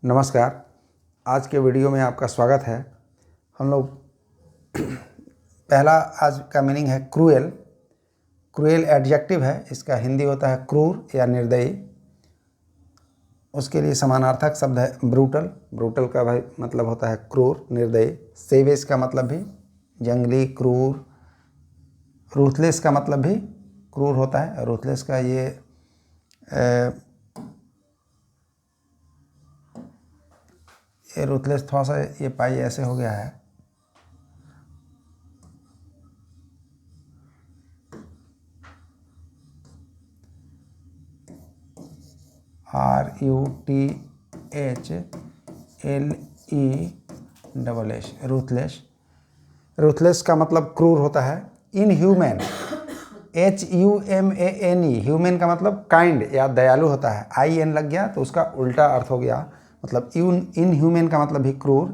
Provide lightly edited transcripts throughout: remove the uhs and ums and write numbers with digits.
नमस्कार। आज के वीडियो में आपका स्वागत है। हम लोग पहला आज का मीनिंग है क्रूएल। क्रूएल एडजेक्टिव है, इसका हिंदी होता है क्रूर या निर्दयी। उसके लिए समानार्थक शब्द है ब्रूटल। ब्रूटल का भाई मतलब होता है क्रूर, निर्दयी। सेवेज का मतलब भी जंगली, क्रूर। रूथलेस का मतलब भी क्रूर होता है। रूथलेस का ये रूथलेस थोड़ा सा ये पाई ऐसे हो गया है। RUTHLESS, ruthless. रूथलेस का मतलब क्रूर होता है। इनह्यूमन, HUMANE, ह्यूमन का मतलब काइंड या दयालु होता है। IN लग गया तो उसका उल्टा अर्थ हो गया, मतलब इनह्यूमन का मतलब भी क्रूर।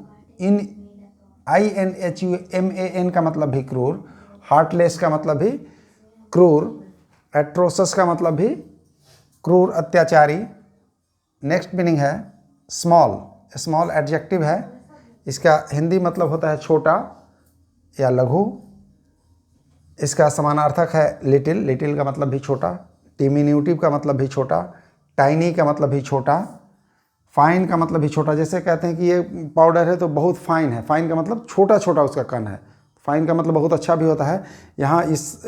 INHUMAN का मतलब भी क्रूर। हार्टलेस का मतलब भी क्रूर। एट्रोसस का मतलब भी क्रूर, अत्याचारी। नेक्स्ट मीनिंग है स्मॉल। स्मॉल एडजेक्टिव है, इसका हिंदी मतलब होता है छोटा या लघु। इसका समानार्थक है लिटिल। लिटिल का मतलब भी छोटा। डिमिन्यूटिव का मतलब भी छोटा। टाइनी का मतलब भी छोटा। फाइन का मतलब भी छोटा। जैसे कहते हैं कि ये पाउडर है तो बहुत फाइन है। फाइन का मतलब छोटा छोटा उसका कण है। फाइन का मतलब बहुत अच्छा भी होता है। यहाँ इस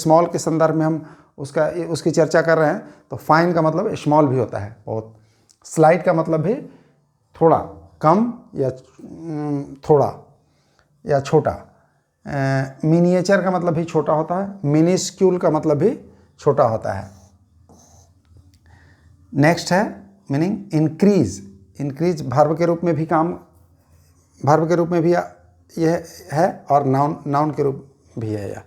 स्मॉल के संदर्भ में हम उसकी चर्चा कर रहे हैं, तो फाइन का मतलब स्मॉल भी होता है बहुत। स्लाइट का मतलब भी थोड़ा, कम या थोड़ा या छोटा। मिनिएचर का मतलब भी छोटा होता है। मिनिस्क्यूल का मतलब भी छोटा होता है। नेक्स्ट है मीनिंग इंक्रीज। इंक्रीज वर्ब के रूप में भी यह है और नाउन के रूप भी है यह।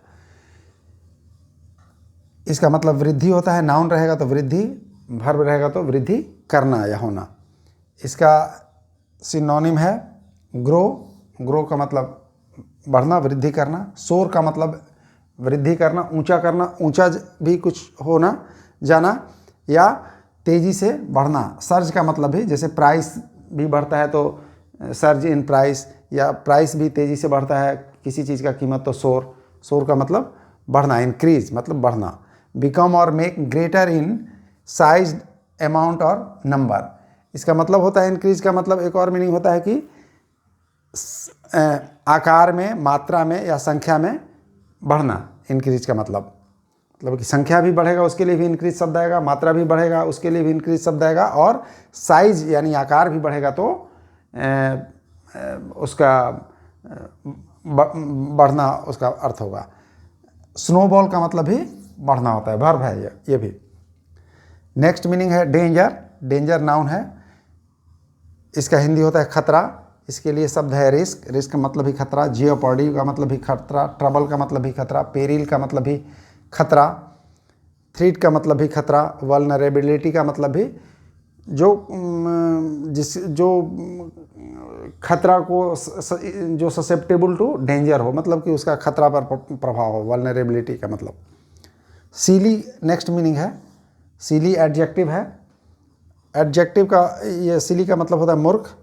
इसका मतलब वृद्धि होता है। नाउन रहेगा तो वृद्धि, वर्ब रहेगा तो वृद्धि करना या होना। इसका सिनोनिम है ग्रो। ग्रो का मतलब बढ़ना, वृद्धि करना। सोर का मतलब वृद्धि करना, ऊंचा करना, ऊंचा भी कुछ होना, जाना या तेज़ी से बढ़ना। सर्ज का मतलब भी, जैसे प्राइस भी बढ़ता है तो सर्ज इन प्राइस, या प्राइस भी तेज़ी से बढ़ता है किसी चीज़ का कीमत तो सोर। सोर का मतलब बढ़ना, इंक्रीज मतलब बढ़ना। बिकम और make greater in size, amount और नंबर। इसका मतलब होता है इंक्रीज का मतलब एक और मीनिंग होता है कि आकार में, मात्रा में या संख्या में बढ़ना। इंक्रीज का मतलब कि संख्या भी बढ़ेगा उसके लिए भी इंक्रीज शब्द आएगा, मात्रा भी बढ़ेगा उसके लिए भी इंक्रीज शब्द आएगा, और साइज यानी आकार भी बढ़ेगा तो उसका बढ़ना उसका अर्थ होगा। स्नोबॉल का मतलब भी बढ़ना होता है, वर्ब है ये भी। नेक्स्ट मीनिंग है डेंजर। डेंजर नाउन है, इसका हिंदी होता है खतरा। इसके लिए शब्द है रिस्क। रिस्क का मतलब भी खतरा। जियोपर्डी का मतलब भी खतरा। ट्रबल का मतलब भी खतरा। पेरिल का मतलब भी खतरा। थ्रेट का मतलब भी खतरा। वल्नरेबिलिटी का मतलब भी जो खतरा को जो ससेप्टेबल टू डेंजर हो, मतलब कि उसका खतरा पर प्रभाव हो, वल्नरेबिलिटी का मतलब। सीली नेक्स्ट मीनिंग है। सीली एडजेक्टिव है। एडजेक्टिव का ये सिली का मतलब होता है मूर्ख।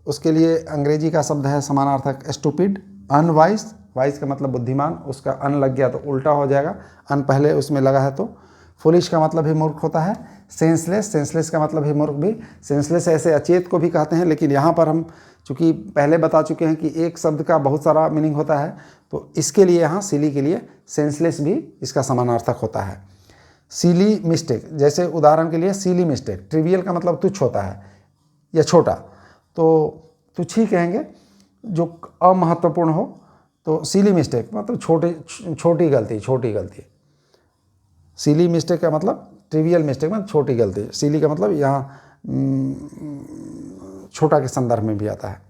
उसके लिए अंग्रेजी का शब्द है समानार्थक स्टूपिड। अनवाइज, वाइज का मतलब बुद्धिमान, उसका अन लग गया तो उल्टा हो जाएगा, अन पहले उसमें लगा है तो। फुलिश का मतलब भी मूर्ख होता है। सेंसलेस, सेंसलेस का मतलब भी मूर्ख भी। सेंसलेस ऐसे अचेत को भी कहते हैं, लेकिन यहाँ पर हम चूँकि पहले बता चुके हैं कि एक शब्द का बहुत सारा मीनिंग होता है, तो इसके लिए यहाँ सिली के लिए सेंसलेस भी इसका समानार्थक होता है। सीली मिस्टेक, जैसे उदाहरण के लिए सीली मिस्टेक। ट्रिवियल का मतलब तुच्छ होता है या छोटा, तो तुच्छ ही कहेंगे जो अमहत्वपूर्ण हो, तो सीली मिस्टेक मतलब छोटी गलती। सीली मिस्टेक का मतलब ट्रिवियल मिस्टेक मतलब छोटी गलती। सीली का मतलब यहाँ छोटा के संदर्भ में भी आता है।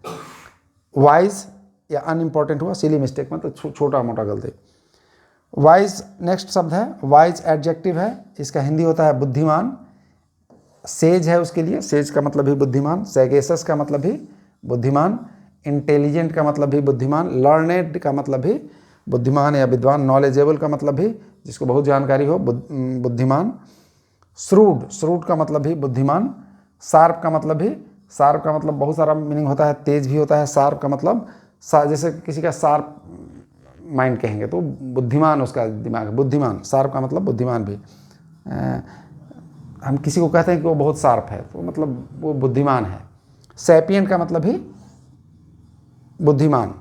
वाइज या अनइम्पॉर्टेंट हुआ, सीली मिस्टेक मतलब छोटा मोटा गलती। वाइज नेक्स्ट शब्द है, वाइज एडजेक्टिव है, इसका हिंदी होता है बुद्धिमान। सेज है उसके लिए, सेज का मतलब भी बुद्धिमान। सैगेसस का मतलब भी बुद्धिमान। इंटेलिजेंट का मतलब भी बुद्धिमान। लर्नेड का मतलब भी बुद्धिमान या विद्वान। नॉलेजेबल का मतलब भी जिसको बहुत जानकारी हो, बुद्धिमान। श्रूड, श्रूड का मतलब भी बुद्धिमान। शार्प का मतलब भी शार्प का मतलब बहुत सारा मीनिंग होता है, तेज भी होता है। शार्प का मतलब जैसे किसी का शार्प माइंड कहेंगे तो बुद्धिमान, उसका दिमाग बुद्धिमान। शार्प का मतलब बुद्धिमान भी। हम किसी को कहते हैं कि वो बहुत शार्प है तो मतलब वो बुद्धिमान है। सैपियन का मतलब भी बुद्धिमान।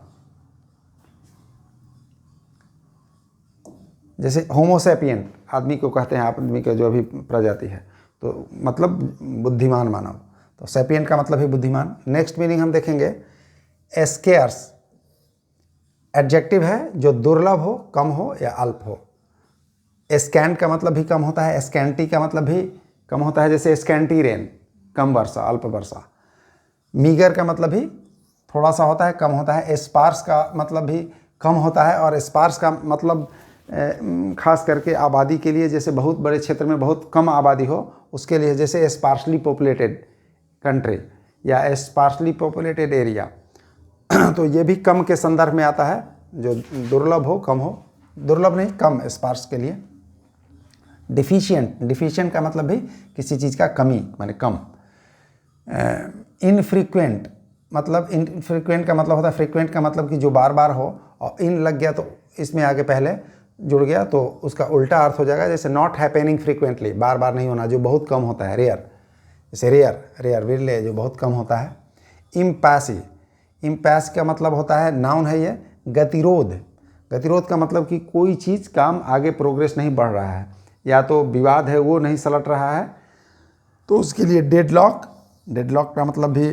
जैसे होमोसैपियन आदमी को कहते हैं, आदमी का जो अभी प्रजाति है, तो मतलब बुद्धिमान मानव। तो सैपियन का मतलब ही बुद्धिमान। नेक्स्ट मीनिंग हम देखेंगे एस्केयर्स। एडजेक्टिव है जो दुर्लभ हो, कम हो या अल्प हो। स्कैंट का मतलब भी कम होता है, स्कैंटी का मतलब भी कम होता है, जैसे स्कैंटी रेन, कम वर्षा, अल्प वर्षा। मीगर का मतलब भी थोड़ा सा होता है, कम होता है। स्पार्स का मतलब भी कम होता है, और स्पार्स का मतलब खास करके आबादी के लिए, जैसे बहुत बड़े क्षेत्र में बहुत कम आबादी हो उसके लिए, जैसे स्पार्सली पॉपुलेटेड कंट्री या स्पार्सली पॉपुलेटेड एरिया। तो ये भी कम के संदर्भ में आता है, जो दुर्लभ हो, कम हो। दुर्लभ नहीं, कम, स्पार्स के लिए। डिफिशिएंट, डिफिशिएंट का मतलब भी किसी चीज़ का कमी, माने कम। इनफ्रीक्वेंट, मतलब इनफ्रीक्वेंट का मतलब होता है, फ्रीक्वेंट का मतलब कि जो बार बार हो, और इन लग गया तो इसमें आगे पहले जुड़ गया तो उसका उल्टा अर्थ हो जाएगा। जैसे नॉट हैपनिंग फ्रीक्वेंटली, बार बार नहीं होना, जो बहुत कम होता है। रेयर, जैसे रेयर, रेयर विरले, जो बहुत कम होता है। इम्पैसी, इम्पैस का मतलब होता है, नाउन है ये, गतिरोध। गतिरोध का मतलब कि कोई चीज़, काम आगे प्रोग्रेस नहीं बढ़ रहा है, या तो विवाद है वो नहीं सलट रहा है, तो उसके लिए डेडलॉक। डेडलॉक का मतलब भी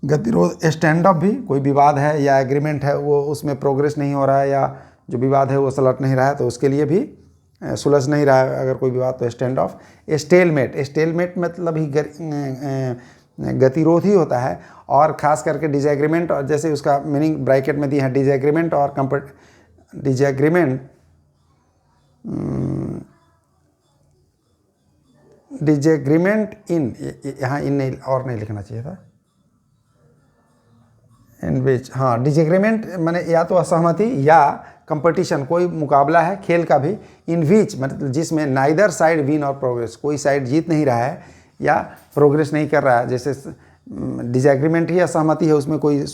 गतिरोध। स्टैंड अप भी, कोई विवाद है या एग्रीमेंट है वो उसमें प्रोग्रेस नहीं हो रहा है, या जो विवाद है वो सलट नहीं रहा है, तो उसके लिए भी सुलझ नहीं रहा है अगर कोई विवाद, तो स्टैंड ऑफ। स्टेलमेट, स्टेलमेट मतलब ही गतिरोध ही होता है। और ख़ास करके डिसएग्रीमेंट, और जैसे उसका मीनिंग ब्रैकेट में दिया है, डिसएग्रीमेंट और डिसएग्रीमेंट इन, यहाँ इन नहीं, और नहीं लिखना चाहिए था, इन विच। हाँ, डिसएग्रीमेंट माने या तो असहमति या कंपटीशन, कोई मुकाबला है खेल का भी। इन विच मतलब जिसमें नाइदर साइड विन और प्रोग्रेस, कोई साइड जीत नहीं रहा है या प्रोग्रेस नहीं कर रहा है। जैसे डिसएग्रीमेंट ही असहमति है, उसमें कोई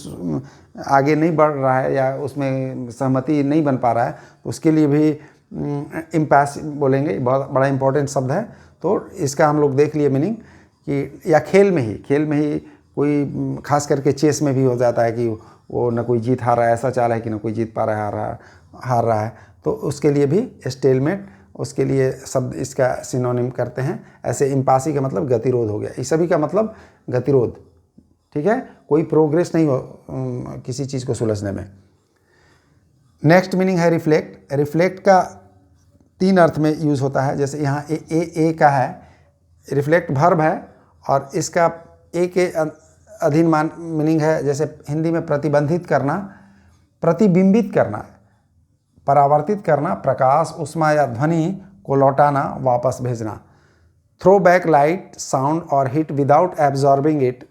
आगे नहीं बढ़ रहा है या उसमें सहमति नहीं बन पा रहा है, तो उसके लिए भी इम्पैस बोलेंगे। बहुत बड़ा इंपॉर्टेंट शब्द है। तो इसका हम लोग देख लिए मीनिंग कि, या खेल में ही कोई, खास करके चेस में भी हो जाता है कि वो न कोई जीत हार रहा है, ऐसा चाल है कि न कोई जीत पा रहा है, हार रहा है, तो उसके लिए भी स्टेलमेट, उसके लिए शब्द इसका सिनोनिम करते हैं। ऐसे इम्पासी का मतलब गतिरोध हो गया, इस सभी का मतलब गतिरोध। ठीक है, कोई प्रोग्रेस नहीं हो किसी चीज़ को सुलझने में। नेक्स्ट मीनिंग है रिफ्लेक्ट। रिफ्लेक्ट का 3 अर्थ में यूज़ होता है। जैसे यहाँ ए का है, रिफ्लेक्ट वर्ब है, और इसका ए के अधीन मीनिंग है, जैसे हिंदी में प्रतिबंधित करना, प्रतिबिंबित करना, परावर्तित करना, प्रकाश, ऊष्मा या ध्वनि को लौटाना, वापस भेजना। थ्रो बैक लाइट, साउंड और heat without absorbing it.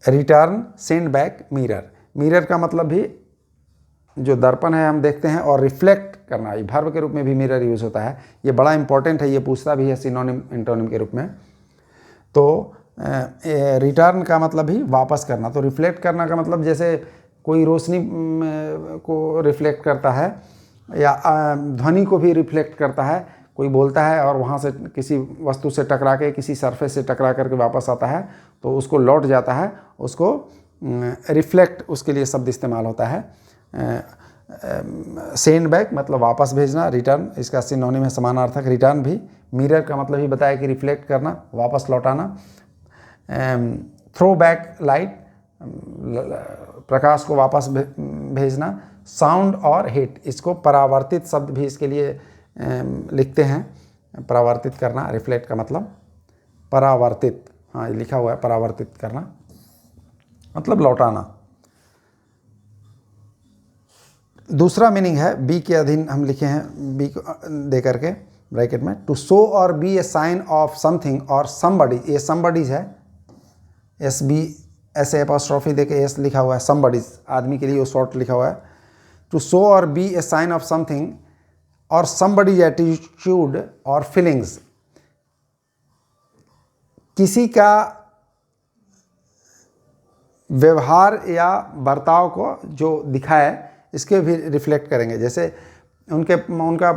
Return, send back, mirror. Mirror का मतलब भी जो दर्पण है हम देखते हैं, और रिफ्लेक्ट करना, ये वर्ब के रूप में भी मिरर यूज़ होता है। ये बड़ा इंपॉर्टेंट है, ये पूछता भी है सिनोनिम इंटोनिम के रूप में। तो रिटर्न का मतलब भी वापस करना। तो रिफ्लेक्ट करना का मतलब जैसे कोई रोशनी को रिफ्लेक्ट करता है, या ध्वनि को भी रिफ्लेक्ट करता है। कोई बोलता है और वहाँ से किसी वस्तु से टकरा के, किसी सरफेस से टकरा करके वापस आता है, तो उसको लौट जाता है, उसको रिफ्लेक्ट, उसके लिए शब्द इस्तेमाल होता है। सेंड बैक मतलब वापस भेजना, रिटर्न इसका सिनोनिम है समानार्थक, रिटर्न भी। मिरर का मतलब ही बताया कि रिफ्लेक्ट करना, वापस लौटाना। थ्रो बैक लाइट, प्रकाश को वापस भेजना। साउंड और हीट, इसको परावर्तित शब्द भी इसके लिए लिखते हैं। परावर्तित करना, रिफ्लेक्ट का मतलब परावर्तित, हाँ ये लिखा हुआ है, परावर्तित करना मतलब लौटाना। दूसरा मीनिंग है, बी के अधीन हम लिखे हैं, बी को दे करके ब्रैकेट में, to show or be a sign of something or somebody. ये समबडीज है, एस बी ऐसे एपोस्ट्रोफी दे के एस लिखा हुआ है, समबडीज आदमी के लिए वो शॉर्ट लिखा हुआ है। To show or be a sign of something or somebody's attitude or feelings. किसी का व्यवहार या बर्ताव को जो दिखाए इसके भी रिफ्लेक्ट करेंगे। जैसे उनका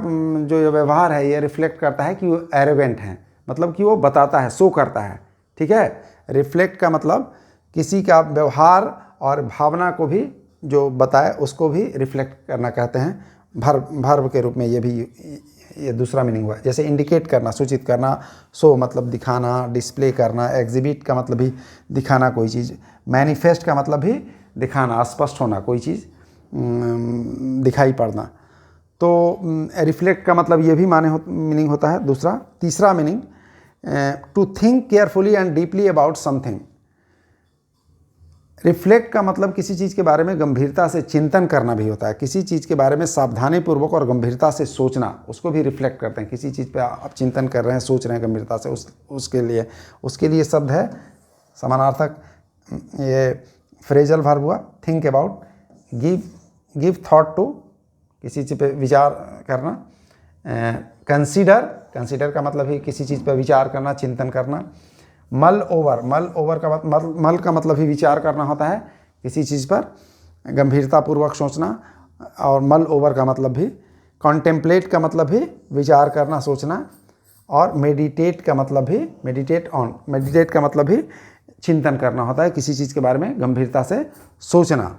जो ये व्यवहार है ये रिफ्लेक्ट करता है कि वो एरोगेंट हैं, मतलब कि वो बताता है, शो करता है। ठीक है, रिफ्लेक्ट का मतलब किसी का व्यवहार और भावना को भी जो बताए उसको भी रिफ्लेक्ट करना कहते हैं। भर्ब के रूप में ये दूसरा मीनिंग हुआ। जैसे इंडिकेट करना, सूचित करना, शो मतलब दिखाना, डिस्प्ले करना, एग्जिबिट का मतलब भी दिखाना कोई चीज़, मैनिफेस्ट का मतलब भी दिखाना, स्पष्ट होना, कोई चीज़ दिखाई पड़ना। तो रिफ्लेक्ट का मतलब ये भी मीनिंग होता है। तीसरा meaning, to think carefully and deeply about something. Reflect का मतलब किसी चीज़ के बारे में गंभीरता से चिंतन करना भी होता है। किसी चीज़ के बारे में सावधानीपूर्वक और गंभीरता से सोचना, उसको भी रिफ्लेक्ट करते हैं। किसी चीज़ पे आप चिंतन कर रहे हैं, सोच रहे हैं गंभीरता से, उसके लिए शब्द है समानार्थक, ये फ्रेजल वर्ब हुआ। Think about, give thought to, किसी चीज़ पे विचार करना। कंसीडर का मतलब ही किसी चीज़ पे विचार करना, चिंतन करना। मल ओवर का मतलब ही विचार करना होता है, किसी चीज़ पर गंभीरतापूर्वक सोचना। और मल ओवर का मतलब भी, कॉन्टेम्पलेट का मतलब भी विचार करना, सोचना। और मेडिटेट का मतलब भी चिंतन करना होता है, किसी चीज़ के बारे में गंभीरता से सोचना।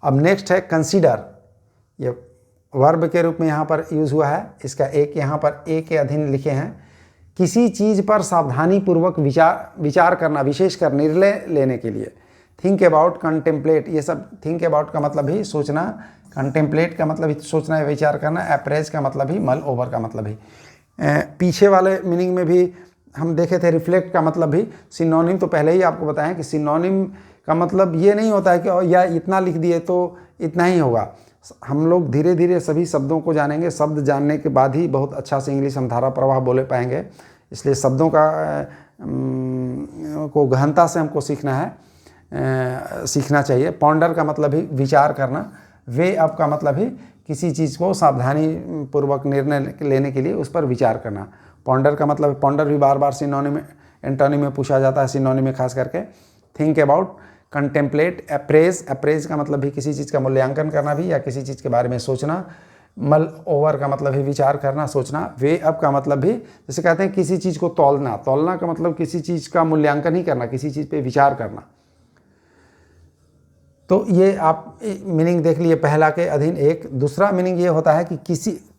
अब नेक्स्ट है कंसीडर। ये वर्ब के रूप में यहाँ पर यूज़ हुआ है। इसका एक यहाँ पर ए के अधीन लिखे हैं। किसी चीज़ पर सावधानीपूर्वक विचार करना, विशेषकर निर्णय लेने के लिए। थिंक अबाउट, कंटेम्पलेट, ये सब थिंक अबाउट का मतलब ही सोचना, कंटेम्पलेट का मतलब ही सोचना या विचार करना, अप्रेज का मतलब ही, मल ओवर का मतलब ही। पीछे वाले मीनिंग में भी हम देखे थे, रिफ्लेक्ट का मतलब भी सिनोनिम, तो पहले ही आपको बताएं कि सिनोनिम का मतलब ये नहीं होता है कि या इतना लिख दिए तो इतना ही होगा। हम लोग धीरे धीरे सभी शब्दों को जानेंगे। शब्द जानने के बाद ही बहुत अच्छा से इंग्लिश हम धारा प्रवाह बोले पाएंगे। इसलिए शब्दों को गहनता से हमको सीखना चाहिए। पॉन्डर का मतलब ही विचार करना। वे अप का मतलब ही किसी चीज़ को सावधानी पूर्वक निर्णय लेने के लिए उस पर विचार करना। पॉन्डर का मतलब, पॉन्डर भी बार बार सिनोनिम एंटोनिम में पूछा जाता है, सिनोनिम में खास करके। थिंक अबाउट, कंटेम्पलेट, अप्रेज का मतलब भी किसी चीज़ का मूल्यांकन करना भी या किसी चीज़ के बारे में सोचना। मल ओवर का मतलब भी विचार करना, सोचना। वे अप का मतलब भी, जैसे कहते हैं किसी चीज़ को तौलना का मतलब किसी चीज़ का मूल्यांकन ही करना, किसी चीज़ पे विचार करना। तो ये आप मीनिंग देख लिए पहला के अधीन एक। दूसरा मीनिंग ये होता है कि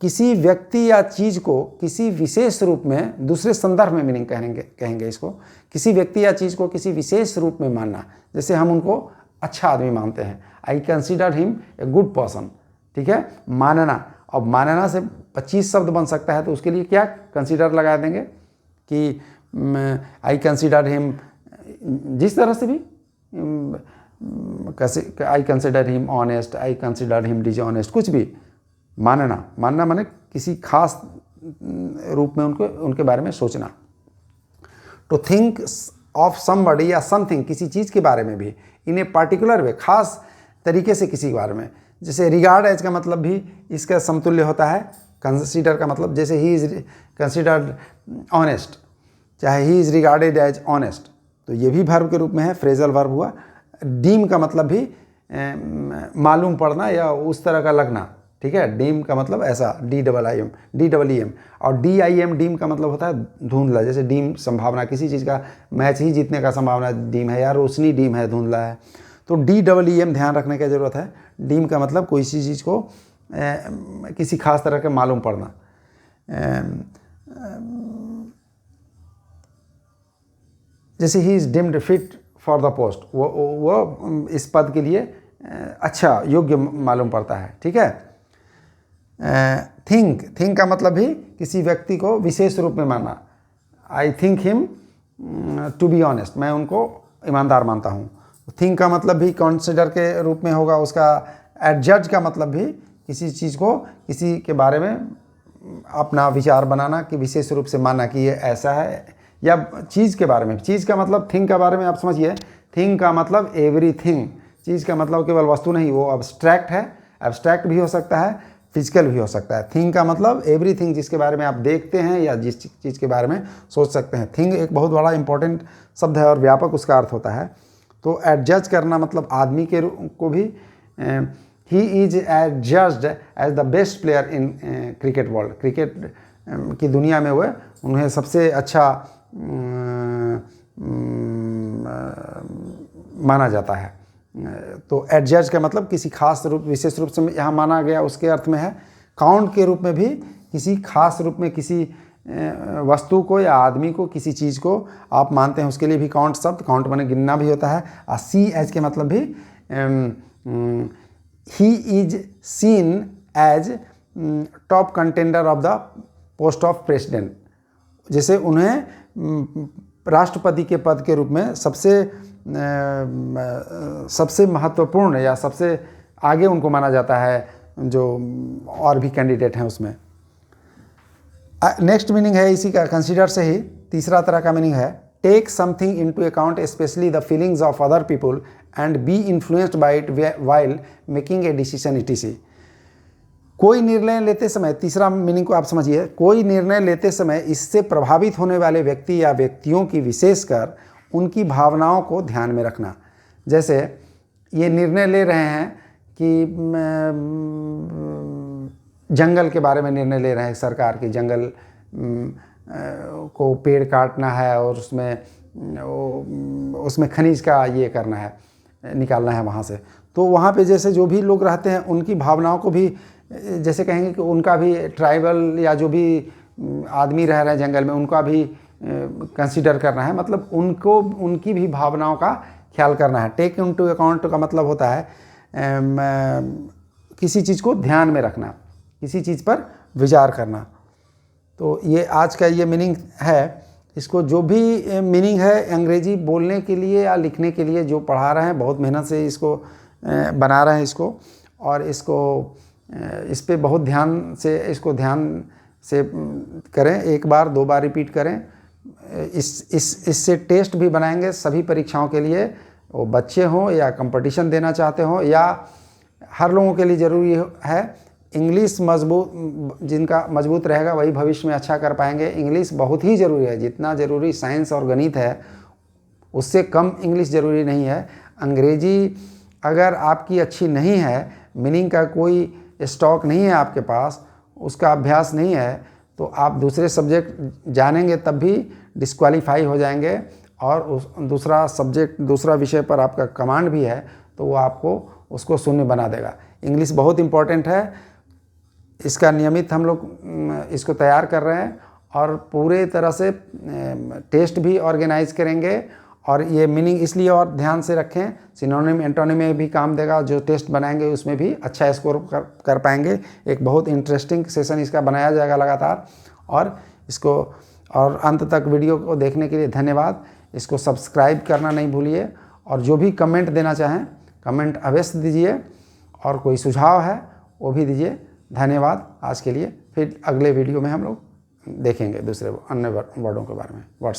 किसी व्यक्ति या चीज़ को किसी विशेष रूप में, दूसरे संदर्भ में मीनिंग कहेंगे इसको। किसी व्यक्ति या चीज़ को किसी विशेष रूप में मानना, जैसे हम उनको अच्छा आदमी मानते हैं। I consider him a good person. ठीक है, मानना। अब मानना से 25 शब्द बन सकता है, तो उसके लिए क्या कंसिडर लगा देंगे कि आई कंसिडर हिम, जिस तरह से भी, I consider him honest, I consider him dishonest, कुछ भी। मानना माने किसी खास रूप में उनके बारे में सोचना। टू थिंक ऑफ समबडी या समथिंग, किसी चीज़ के बारे में भी, इन ए पार्टिकुलर वे, खास तरीके से किसी के बारे में। जैसे रिगार्ड एज का मतलब भी इसका समतुल्य होता है कंसिडर का मतलब। जैसे ही इज़ कंसिडर्ड ऑनेस्ट, चाहे he is regarded as honest, तो ये भी वर्ब के रूप में है, फ्रेजल वर्ब हुआ। डीम का मतलब भी मालूम पड़ना या उस तरह का लगना। ठीक है, डीम का मतलब ऐसा, DEEM। और DIM, डीम का मतलब होता है धुंधला। जैसे डीम संभावना, किसी चीज़ का मैच ही जीतने का संभावना डीम है, या रोशनी डीम है, धुंधला है। तो DEEM ध्यान रखने की ज़रूरत है। डीम का मतलब कोई सी चीज़ को किसी खास तरह के मालूम पड़ना। जैसे he is deemed fit for the post, वो इस पद के लिए अच्छा, योग्य मालूम पड़ता है। ठीक है। थिंक का मतलब भी किसी व्यक्ति को विशेष रूप में मानना। I think him to be honest, मैं उनको ईमानदार मानता हूँ। थिंक का मतलब भी कंसिडर के रूप में होगा उसका। एडजज का मतलब भी किसी चीज़ को, किसी के बारे में अपना विचार बनाना, कि विशेष रूप से मानना कि ये ऐसा है, या चीज़ के बारे में। चीज़ का मतलब, थिंग का बारे में आप समझिए, थिंग का मतलब एवरीथिंग। चीज़ का मतलब केवल वस्तु नहीं, वो अब्स्ट्रैक्ट है, एब्स्ट्रैक्ट भी हो सकता है, फिजिकल भी हो सकता है। थिंग का मतलब एवरीथिंग, जिसके बारे में आप देखते हैं या जिस चीज़ के बारे में सोच सकते हैं। थिंग एक बहुत बड़ा इंपॉर्टेंट शब्द है और व्यापक उसका अर्थ होता है। तो एडजज करना मतलब आदमी के को भी he is judged as the best player in cricket world. Cricket की दुनिया में उन्हें सबसे अच्छा माना जाता है। तो एडजज का मतलब किसी खास रूप, विशेष रूप से यहाँ माना गया उसके अर्थ में है। काउंट के रूप में भी किसी खास रूप में किसी वस्तु को या आदमी को, किसी चीज़ को आप मानते हैं, उसके लिए भी काउंट शब्द, काउंट माने गिनना भी होता है। सी एज के मतलब भी he is seen as top contender of the post of president. जैसे उन्हें राष्ट्रपति के पद के रूप में सबसे महत्वपूर्ण या सबसे आगे उनको माना जाता है, जो और भी कैंडिडेट हैं उसमें। नेक्स्ट मीनिंग है इसी का, कंसीडर से ही तीसरा तरह का मीनिंग है take something into account specially the feelings of other people and be influenced by it while making a decision etc. कोई निर्णय लेते समय, तीसरा मीनिंग को आप समझिए, कोई निर्णय लेते समय इससे प्रभावित होने वाले व्यक्ति या व्यक्तियों की विशेषकर उनकी भावनाओं को ध्यान में रखना। जैसे ये निर्णय ले रहे हैं कि जंगल के बारे में निर्णय ले रहे हैं सरकार की, जंगल को पेड़ काटना है और उसमें खनिज का ये करना है, निकालना है वहाँ से। तो वहाँ पे जैसे जो भी लोग रहते हैं उनकी भावनाओं को भी, जैसे कहेंगे कि उनका भी ट्राइबल या जो भी आदमी रह रहे हैं जंगल में, उनका भी कंसीडर करना है, मतलब उनको, उनकी भी भावनाओं का ख्याल करना है। टेक इनटू अकाउंट का मतलब होता है किसी चीज़ को ध्यान में रखना, किसी चीज़ पर विचार करना। तो ये आज का ये मीनिंग है। इसको जो भी मीनिंग है अंग्रेजी बोलने के लिए या लिखने के लिए जो पढ़ा रहे हैं, बहुत मेहनत से इसको बना रहे हैं इसको, और इस पे बहुत ध्यान से करें। एक बार, दो बार रिपीट करें। इससे टेस्ट भी बनाएंगे सभी परीक्षाओं के लिए, वो बच्चे हों या कंपटीशन देना चाहते हों, या हर लोगों के लिए ज़रूरी है। इंग्लिश जिनका मजबूत रहेगा वही भविष्य में अच्छा कर पाएंगे। इंग्लिश बहुत ही ज़रूरी है, जितना ज़रूरी साइंस और गणित है उससे कम इंग्लिश ज़रूरी नहीं है। अंग्रेजी अगर आपकी अच्छी नहीं है, मीनिंग का कोई स्टॉक नहीं है आपके पास, उसका अभ्यास नहीं है, तो आप दूसरे सब्जेक्ट जानेंगे तब भी डिस्क्वालीफाई हो जाएंगे। और दूसरा विषय पर आपका कमांड भी है तो वो आपको उसको शून्य बना देगा। इंग्लिश बहुत इम्पोर्टेंट है, इसका नियमित हम लोग इसको तैयार कर रहे हैं और पूरे तरह से टेस्ट भी ऑर्गेनाइज करेंगे। और ये मीनिंग इसलिए और ध्यान से रखें, सिनोनिम एंटोनिम में भी काम देगा। जो टेस्ट बनाएंगे उसमें भी अच्छा स्कोर कर पाएंगे। एक बहुत इंटरेस्टिंग सेशन इसका बनाया जाएगा लगातार। और अंत तक वीडियो को देखने के लिए धन्यवाद। इसको सब्सक्राइब करना नहीं भूलिए, और जो भी कमेंट देना चाहें कमेंट अवश्य दीजिए, और कोई सुझाव है वो भी दीजिए। धन्यवाद आज के लिए। फिर अगले वीडियो में हम लोग देखेंगे दूसरे अन्य वर्डों के बारे में। वर्ड्स